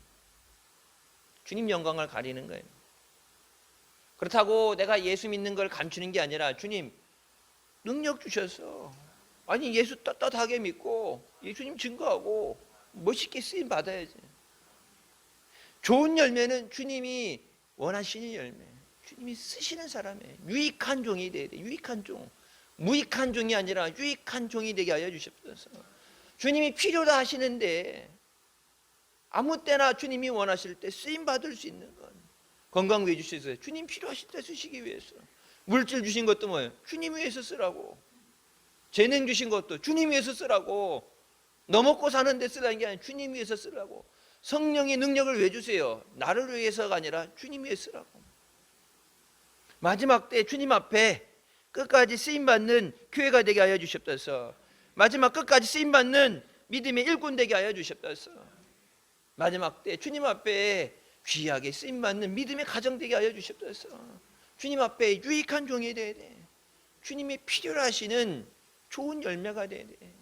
주님 영광을 가리는 거예요. 그렇다고 내가 예수 믿는 걸 감추는 게 아니라, 주님 능력 주셔서, 아니 예수 떳떳하게 믿고 예수님 증거하고 멋있게 쓰임 받아야지. 좋은 열매는 주님이 원하시는 열매, 주님이 쓰시는 사람이에요. 유익한 종이 돼야 돼. 유익한 종, 무익한 종이 아니라 유익한 종이 되게 하여 주십소서. 주님이 필요다 하시는데 아무 때나 주님이 원하실 때 쓰임 받을 수 있는 건, 건강 왜 주셨어요? 주님 필요하실 때 쓰시기 위해서. 물질 주신 것도 뭐예요? 주님 위해서 쓰라고. 재능 주신 것도 주님 위해서 쓰라고. 너 먹고 사는데 쓰라는 게 아니라 주님 위해서 쓰라고. 성령의 능력을 왜 주세요? 나를 위해서가 아니라 주님 위해 쓰라고. 마지막 때 주님 앞에 끝까지 쓰임받는 교회가 되게 하여 주시옵소서. 마지막 끝까지 쓰임받는 믿음의 일꾼 되게 하여 주시옵소서. 마지막 때 주님 앞에 귀하게 쓰임받는 믿음의 가정 되게 하여 주시옵소서. 주님 앞에 유익한 종이 되어야 돼. 주님이 필요로 하시는 좋은 열매가 되어야 돼.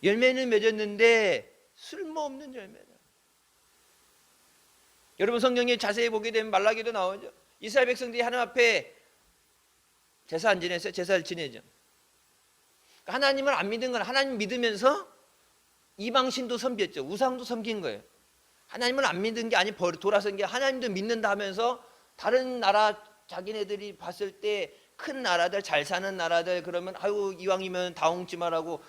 열매는 맺었는데 쓸모없는 열매다. 여러분, 성경에 자세히 보게 되면 말라기도 나오죠. 이스라엘 백성들이 하나님 앞에 제사 안 지냈어요? 제사를 지내죠. 하나님을 안 믿은 건, 하나님 믿으면서 이방신도 섬겼죠. 우상도 섬긴 거예요. 하나님을 안 믿은 게 아니 돌아선 게, 하나님도 믿는다 하면서 다른 나라, 자기네들이 봤을 때 큰 나라들, 잘 사는 나라들, 그러면 아유 이왕이면 다홍지마라고,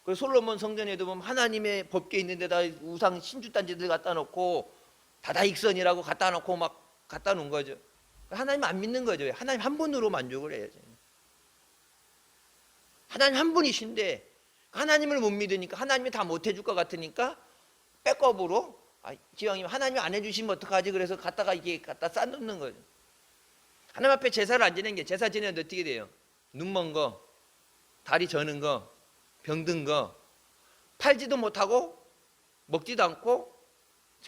그 솔로몬 성전에도 보면 하나님의 법궤 있는 데다 우상 신주단지들 갖다 놓고 다다익선이라고 갖다 놓고 막 갖다 놓은 거죠. 하나님 안 믿는 거죠. 하나님 한 분으로 만족을 해야지. 하나님 한 분이신데 하나님을 못 믿으니까, 하나님이 다 못 해줄 것 같으니까 백업으로, 기왕이면 하나님이 안 해주시면 어떡하지? 그래서 갖다가 이게 갖다 쌓아놓는 거죠. 하나님 앞에 제사를 안 지내는 게, 제사 지내면 어떻게 돼요? 눈먼 거, 다리 저는 거, 병든 거, 팔지도 못하고 먹지도 않고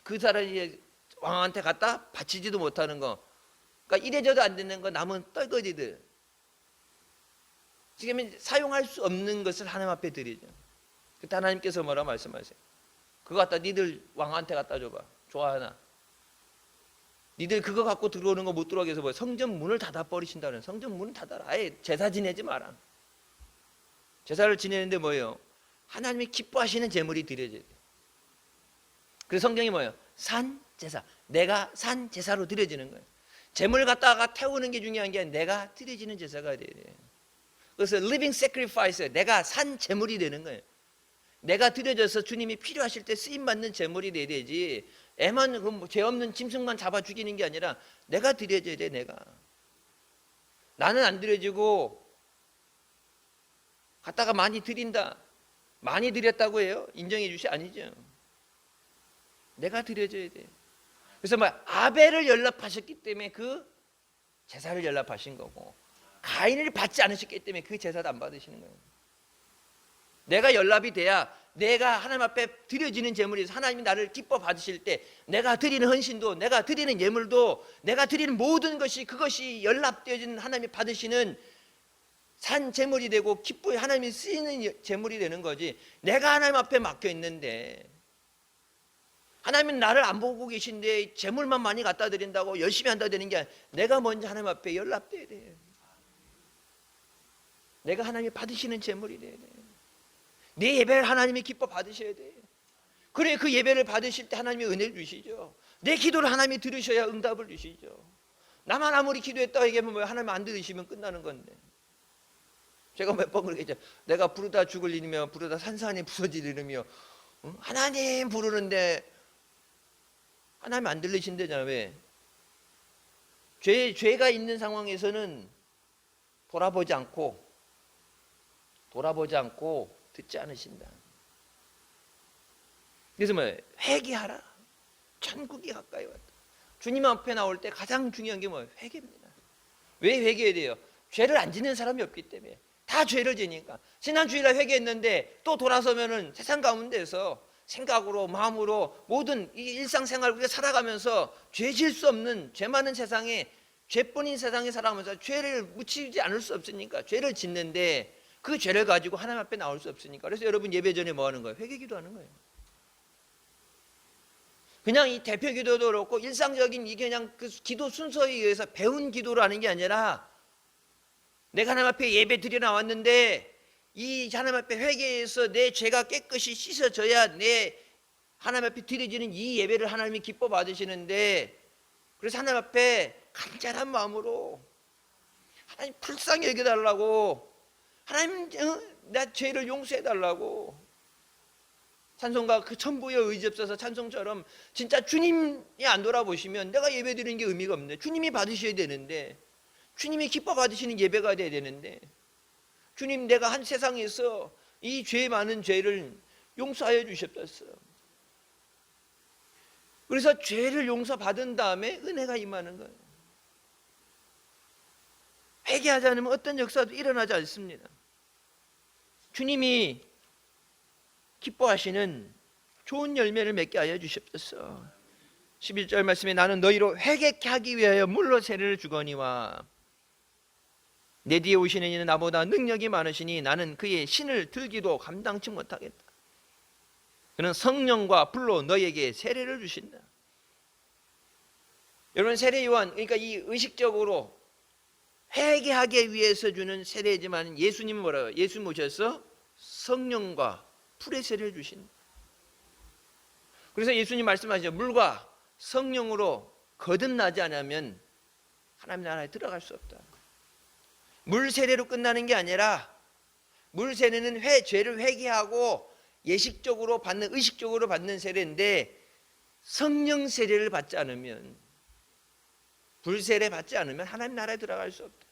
그 사람이 왕한테 갖다 바치지도 못하는 거, 그러니까 이래저래 안 되는 거, 남은 떨거지들, 지금 사용할 수 없는 것을 하나님 앞에 드리죠. 그때 하나님께서 뭐라 말씀하세요? 그거 갖다 니들 왕한테 갖다 줘봐. 좋아하나? 니들 그거 갖고 들어오는 거 못 들어오게 해서 뭐 성전 문을 닫아 버리신다는. 성전 문을 닫아라. 아예 제사 지내지 마라. 제사를 지내는데 뭐예요? 하나님이 기뻐하시는 제물이 드려져야 돼요. 그래서 성경이 뭐예요? 산 제사. 내가 산 제사로 드려지는 거예요. 제물 갖다가 태우는 게 중요한 게 아니라 내가 드려지는 제사가 돼야 돼요. 그래서 living sacrifice, 내가 산 제물이 되는 거예요. 내가 드려져서 주님이 필요하실 때 쓰임받는 제물이 돼야 되지, 애만 죄 없는 짐승만 잡아 죽이는 게 아니라 내가 드려져야 돼. 내가. 나는 안 드려지고 갖다가 많이 드린다, 많이 드렸다고 해요? 인정해 주시? 아니죠. 내가 드려져야 돼. 그래서 아벨을 연락하셨기 때문에 그 제사를 연락하신 거고, 가인을 받지 않으셨기 때문에 그 제사도 안 받으시는 거예요. 내가 연락이 돼야 내가 하나님 앞에 드려지는 제물이, 하나님이 나를 기뻐 받으실 때 내가 드리는 헌신도, 내가 드리는 예물도, 내가 드리는 모든 것이, 그것이 연락되어진 하나님이 받으시는 산 제물이 되고 기쁘게 하나님이 쓰이는 제물이 되는 거지. 내가 하나님 앞에 맡겨 있는데, 하나님은 나를 안 보고 계신데 제물만 많이 갖다 드린다고 열심히 한다 되는 게 아니라 내가 먼저 하나님 앞에 연락돼야 돼. 내가 하나님이 받으시는 제물이 돼야 돼. 내 예배를 하나님이 기뻐 받으셔야 돼. 그래, 그 예배를 받으실 때 하나님이 은혜를 주시죠. 내 기도를 하나님이 들으셔야 응답을 주시죠. 나만 아무리 기도했다고 얘기하면 하나님 안 들으시면 끝나는 건데. 제가 몇 번 그러겠죠. 내가 부르다 죽을 일이며 부르다 산산이 부서질 일이며, 하나님 부르는데 하나님 안 들리신대잖아. 왜? 죄가 있는 상황에서는 돌아보지 않고 듣지 않으신다. 그래서 회개하라. 천국이 가까이 왔다. 주님 앞에 나올 때 가장 중요한 게 뭐예요? 회개입니다. 왜 회개해야 돼요? 죄를 안 짓는 사람이 없기 때문에. 다 죄를 지니까. 지난 주일날 회개했는데 또 돌아서면은 세상 가운데서 생각으로, 마음으로, 모든 이 일상생활 우리가 살아가면서 죄 질 수 없는, 죄 많은 세상에, 죄뿐인 세상에 살아가면서 죄를 묻히지 않을 수 없으니까 죄를 짓는데, 그 죄를 가지고 하나님 앞에 나올 수 없으니까. 그래서 여러분 예배 전에 뭐 하는 거예요? 회개 기도하는 거예요. 그냥 이 대표 기도도 그렇고 일상적인 이게 그냥 그 기도 순서에 의해서 배운 기도를 하는 게 아니라, 내가 하나님 앞에 예배 드려 나왔는데 이 하나님 앞에 회개해서 내 죄가 깨끗이 씻어져야 내 하나님 앞에 드려지는 이 예배를 하나님이 기뻐 받으시는데, 그래서 하나님 앞에 간절한 마음으로 하나님 불쌍히 여겨달라고, 하나님 나 죄를 용서해달라고, 찬송가 그 천부여 의지 없어서 찬송처럼 진짜 주님이 안 돌아보시면 내가 예배 드리는 게 의미가 없네. 주님이 받으셔야 되는데, 주님이 기뻐 받으시는 예배가 돼야 되는데, 주님 내가 한 세상에서 이 죄 많은 죄를 용서하여 주셨었어. 그래서 죄를 용서받은 다음에 은혜가 임하는 거예요. 회개하지 않으면 어떤 역사도 일어나지 않습니다. 주님이 기뻐하시는 좋은 열매를 맺게 하여 주셨었어. 11절 말씀에 나는 너희로 회개케 하기 위하여 물로 세례를 주거니와 내 뒤에 오시는 이는 나보다 능력이 많으시니 나는 그의 신을 들기도 감당치 못하겠다. 그는 성령과 불로 너희에게 세례를 주신다. 여러분, 세례 요한, 그러니까 이 의식적으로 회개하기 위해서 주는 세례지만, 예수님은 뭐라고요? 예수님 오셔서 성령과 불의 세례를 주신다. 그래서 예수님 말씀하시죠. 물과 성령으로 거듭나지 않으면 하나님 나라에 들어갈 수 없다. 물 세례로 끝나는 게 아니라, 물 세례는 죄를 회개하고 예식적으로 받는, 의식적으로 받는 세례인데, 성령 세례를 받지 않으면, 불 세례 받지 않으면 하나님 나라에 들어갈 수 없다.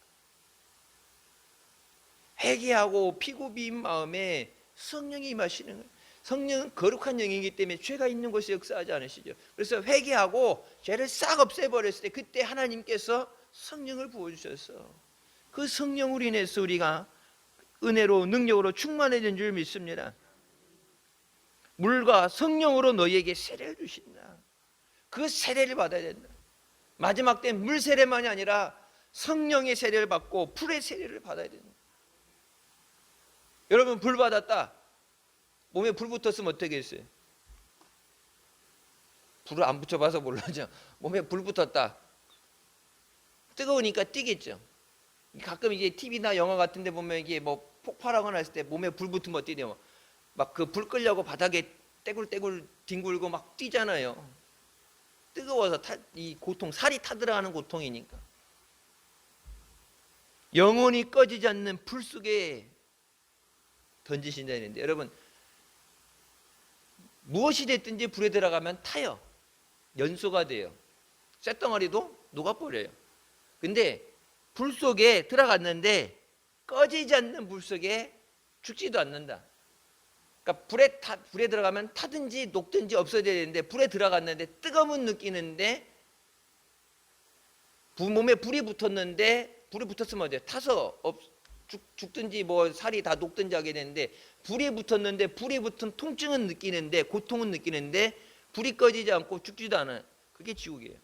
회개하고 피고 비인 마음에 성령이 임하시는 거예요. 성령은 거룩한 영이기 때문에 죄가 있는 곳에 역사하지 않으시죠. 그래서 회개하고 죄를 싹 없애버렸을 때, 그때 하나님께서 성령을 부어주셔서 그 성령으로 인해서 우리가 은혜로 능력으로 충만해진 줄 믿습니다. 물과 성령으로 너희에게 세례를 주신다. 그 세례를 받아야 된다. 마지막 때 물 세례만이 아니라 성령의 세례를 받고 불의 세례를 받아야 된다. 여러분, 불 받았다. 몸에 불 붙었으면 어떻게 했어요? 불을 안 붙여봐서 몰라죠. 몸에 불 붙었다. 뜨거우니까 뛰겠죠. 가끔 이제 TV나 영화 같은 데 보면 이게 뭐 폭발하거나 했을 때 몸에 불 붙으면 어떻게 돼요? 막 그 불 끄려고 바닥에 떼굴떼굴 뒹굴고 막 뛰잖아요. 뜨거워서 이 고통, 살이 타들어가는 고통이니까. 영원히 꺼지지 않는 불 속에 던지신다는데, 여러분, 무엇이 됐든지 불에 들어가면 타요. 연소가 돼요. 쇳덩어리도 녹아버려요. 근데 불 속에 들어갔는데 꺼지지 않는 불 속에 죽지도 않는다. 그러니까 불에 들어가면 타든지 녹든지 없어져야 되는데, 불에 들어갔는데 뜨거움은 느끼는데, 몸에 불이 붙었는데, 불이 붙었으면 어때요? 타서 죽든지 뭐 살이 다 녹든지 하게 되는데, 불이 붙었는데 불이 붙은 통증은 느끼는데, 고통은 느끼는데 불이 꺼지지 않고 죽지도 않아요. 그게 지옥이에요.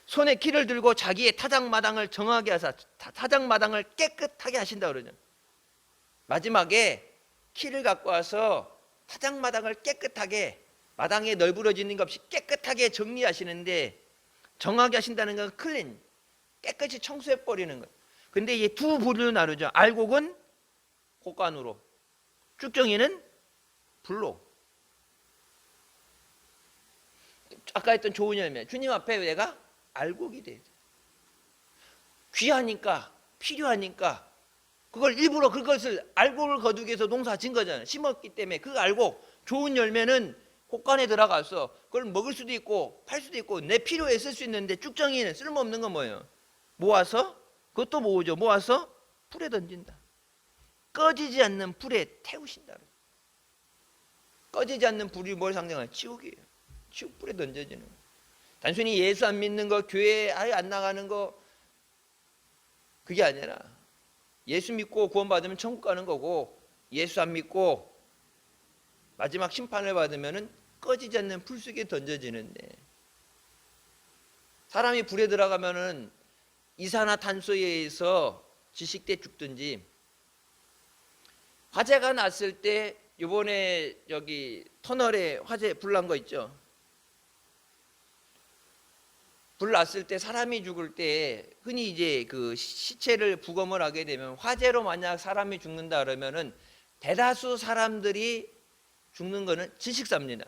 손에 키를 들고 자기의 타작마당을 정하게 하사 타작마당을 깨끗하게 하신다 그러죠. 마지막에 키를 갖고 와서 타작마당을 깨끗하게, 마당에 널브러지는 것 없이 깨끗하게 정리하시는데, 정하게 하신다는 건 클린, 깨끗이 청소해 버리는 거예요. 근데 이 두 부류로 나누죠. 알곡은 곡간으로, 쭉정이는 불로. 아까 했던 좋은 열매, 주님 앞에 내가 알곡이 돼야 돼. 귀하니까, 필요하니까 그걸 일부러 그것을 알곡을 거두기 위해서 농사 진 거잖아요. 심었기 때문에 그 알곡, 좋은 열매는 곡간에 들어가서 그걸 먹을 수도 있고 팔 수도 있고 내 필요에 쓸 수 있는데, 쭉정이는 쓸모없는 건 뭐예요? 모아서, 그것도 모으죠. 모아서 불에 던진다. 꺼지지 않는 불에 태우신다. 꺼지지 않는 불이 뭘 상징하냐? 지옥이에요. 지옥 불에 던져지는 거예요. 단순히 예수 안 믿는 거, 교회 아예 안 나가는 거, 그게 아니라 예수 믿고 구원받으면 천국 가는 거고, 예수 안 믿고 마지막 심판을 받으면은 꺼지지 않는 불 속에 던져지는데, 사람이 불에 들어가면은 이산화탄소에 의해서 질식돼 죽든지, 화재가 났을 때, 요번에 여기 터널에 화재 불 난 거 있죠. 불 났을 때 사람이 죽을 때 흔히 이제 그 시체를 부검을 하게 되면, 화재로 만약 사람이 죽는다 그러면은 대다수 사람들이 죽는 거는 질식사입니다.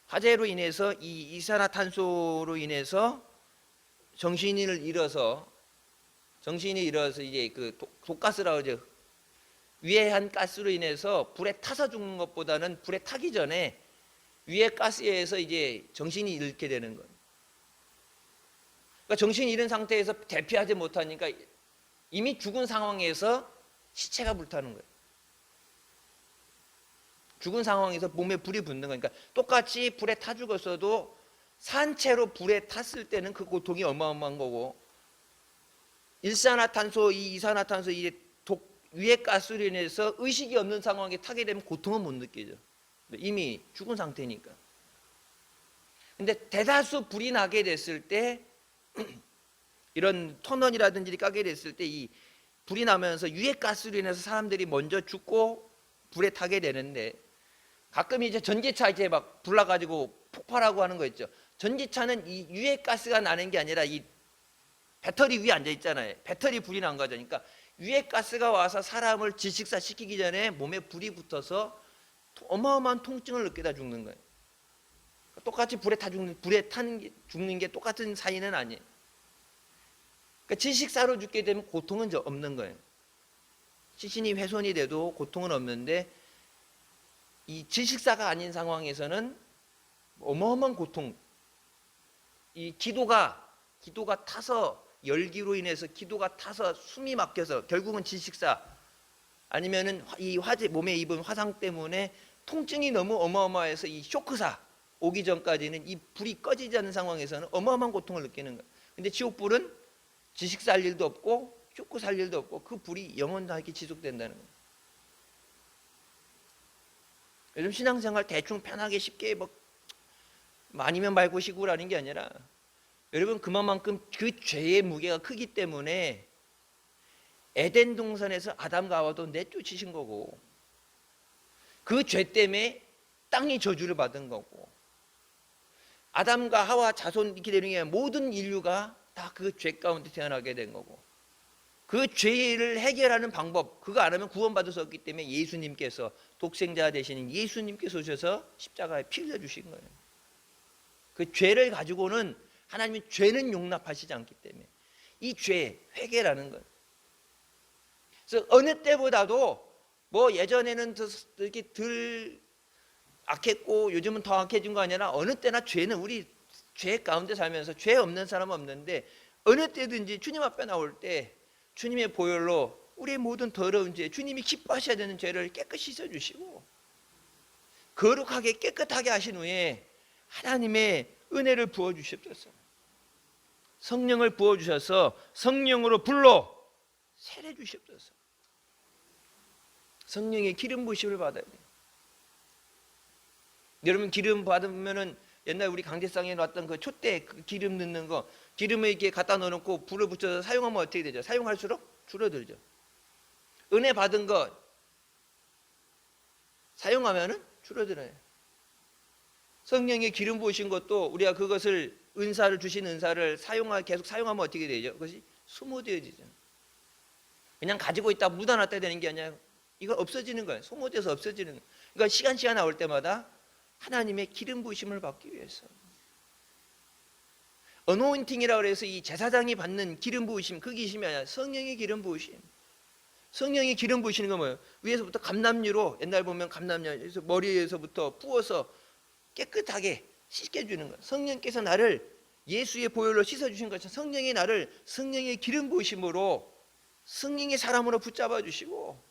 화재로 인해서 이 이산화탄소로 인해서 정신을 잃어서 이제 그 독가스라고 하죠. 위해한 가스로 인해서 불에 타서 죽는 것보다는 불에 타기 전에 위해 가스에 의해서 이제 정신이 잃게 되는 거예요. 그러니까 정신이 잃은 상태에서 대피하지 못하니까 이미 죽은 상황에서 시체가 불타는 거예요. 죽은 상황에서 몸에 불이 붙는 거니까, 똑같이 불에 타 죽었어도 산채로 불에 탔을 때는 그 고통이 어마어마한 거고, 일산화탄소, 이 이산화탄소, 이 위해 가스로 인해서 의식이 없는 상황에 타게 되면 고통은 못 느끼죠. 이미 죽은 상태니까. 근데 대다수 불이 나게 됐을 때, 이런 터널이라든지 까게 됐을 때 이 불이 나면서 유해 가스로 인해서 사람들이 먼저 죽고 불에 타게 되는데, 가끔 이제 전기차 이제 막 불나가지고 폭발하고 하는 거 있죠. 전기차는 이 유해 가스가 나는 게 아니라 이 배터리 위에 앉아 있잖아요. 배터리 불이 난 거죠. 그러니까 유해 가스가 와서 사람을 질식사 시키기 전에 몸에 불이 붙어서 어마어마한 통증을 느끼다 죽는 거예요. 똑같이 불에 죽는 게 똑같은 사인은 아니에요. 그러니까 질식사로 죽게 되면 고통은 없는 거예요. 시신이 훼손이 돼도 고통은 없는데, 이 질식사가 아닌 상황에서는 어마어마한 고통, 이 기도가 타서, 열기로 인해서 기도가 타서 숨이 막혀서 결국은 질식사, 아니면은 이 화재, 몸에 입은 화상 때문에 통증이 너무 어마어마해서 이 쇼크사 오기 전까지는 이 불이 꺼지지 않는 상황에서는 어마어마한 고통을 느끼는 거예요. 근데 지옥불은 지식 살 일도 없고 쫓고 살 일도 없고 그 불이 영원하게 지속된다는 거예요. 요즘 신앙생활 대충 편하게 쉽게 뭐 아니면 말고 시구라는 게 아니라 여러분 그만큼 그 죄의 무게가 크기 때문에 에덴 동산에서 아담과 하와도 내쫓으신 거고 그 죄 때문에 땅이 저주를 받은 거고 아담과 하와 자손 이렇게 되는 게 모든 인류가 다 그 죄 가운데 태어나게 된 거고 그 죄를 해결하는 방법 그거 안 하면 구원받을 수 없기 때문에 예수님께서 독생자 되시는 예수님께서 오셔서 십자가에 피 흘려 주신 거예요. 그 죄를 가지고는 하나님이 죄는 용납하시지 않기 때문에 이 죄 회개라는 거예요. 그래서 어느 때보다도 뭐 예전에는 이렇게 덜 악했고 요즘은 더 악해진 거 아니라 어느 때나 죄는 우리 죄 가운데 살면서 죄 없는 사람은 없는데 어느 때든지 주님 앞에 나올 때 주님의 보혈로 우리의 모든 더러운 죄 주님이 기뻐하셔야 되는 죄를 깨끗이 씻어주시고 거룩하게 깨끗하게 하신 후에 하나님의 은혜를 부어주시옵소서. 성령을 부어주셔서 성령으로 불러 세례주시옵소서. 성령의 기름 부으심을 받아야 돼요. 여러분 기름 받으면은 옛날 우리 강제상에 놨던 그 촛대 그 기름 넣는 거 기름을 이렇게 갖다 넣어놓고 불을 붙여서 사용하면 어떻게 되죠? 사용할수록 줄어들죠. 은혜 받은 것 사용하면은 줄어들어요. 성령의 기름 부으신 것도 우리가 그것을 은사를 주신 은사를 계속 사용하면 어떻게 되죠? 그것이 소모되어지죠. 그냥 가지고 있다 묻어놨다 되는 게 아니라 이거 없어지는 거예요. 소모돼서 없어지는 거예요. 그러니까 시간 나올 때마다 하나님의 기름 부으심을 받기 위해서 어노인팅이라고 해서 이 제사장이 받는 기름 부으심 그 기심이 아니라 성령의 기름 부으심. 성령의 기름 부으시는 건 뭐예요? 위에서부터 감람유로 옛날 보면 감람유에서 머리에서부터 부어서 깨끗하게 씻겨주는 거예요. 성령께서 나를 예수의 보혈로 씻어주신 것처럼 성령이 나를 성령의 기름 부으심으로 성령의 사람으로 붙잡아 주시고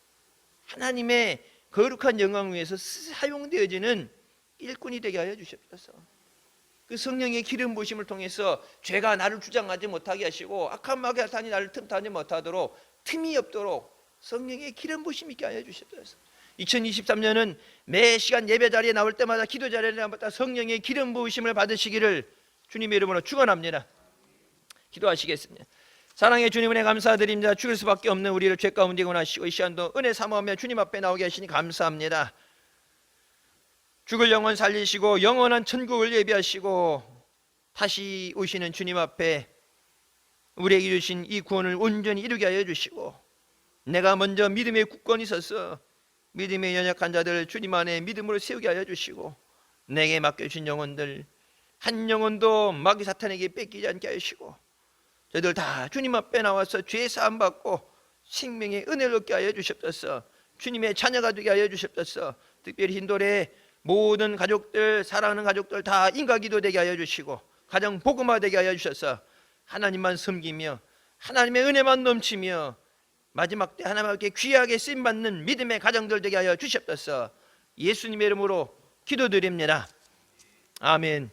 하나님의 거룩한 영광 위에서 사용되어지는 일꾼이 되게 하여 주시옵소서. 그 성령의 기름 부으심을 통해서 죄가 나를 주장하지 못하게 하시고 악한 마귀 사탄이 나를 틈타지 못하도록 틈이 없도록 성령의 기름 부으심 있게 하여 주시옵소서. 2023년은 매 시간 예배 자리에 나올 때마다 기도 자리에 나올 때마다 성령의 기름 부으심을 받으시기를 주님의 이름으로 축원합니다. 기도하시겠습니다. 사랑의 주님 은혜 감사드립니다. 죽을 수밖에 없는 우리를 죄 가운데 원하시고 이 시간도 은혜 삼아오며 주님 앞에 나오게 하시니 감사합니다. 죽을 영혼 살리시고 영원한 천국을 예비하시고 다시 오시는 주님 앞에 우리에게 주신 이 구원을 온전히 이루게 하여 주시고 내가 먼저 믿음의 굳건히 서서 믿음의 연약한 자들 주님 안에 믿음으로 세우게 하여 주시고 내게 맡겨주신 영혼들 한 영혼도 마귀 사탄에게 뺏기지 않게 하시고 저희들 다 주님 앞에 나와서 죄 사함 받고 생명의 은혜를 얻게 하여 주시옵소서. 주님의 자녀가 되게 하여 주시옵소서. 특별히 흰돌의 모든 가족들 사랑하는 가족들 다 인가기도 되게 하여 주시고 가정 복음화되게 하여 주셔서 하나님만 섬기며 하나님의 은혜만 넘치며 마지막 때 하나님께 귀하게 쓰임받는 믿음의 가정들 되게 하여 주시옵소서. 예수님의 이름으로 기도드립니다. 아멘.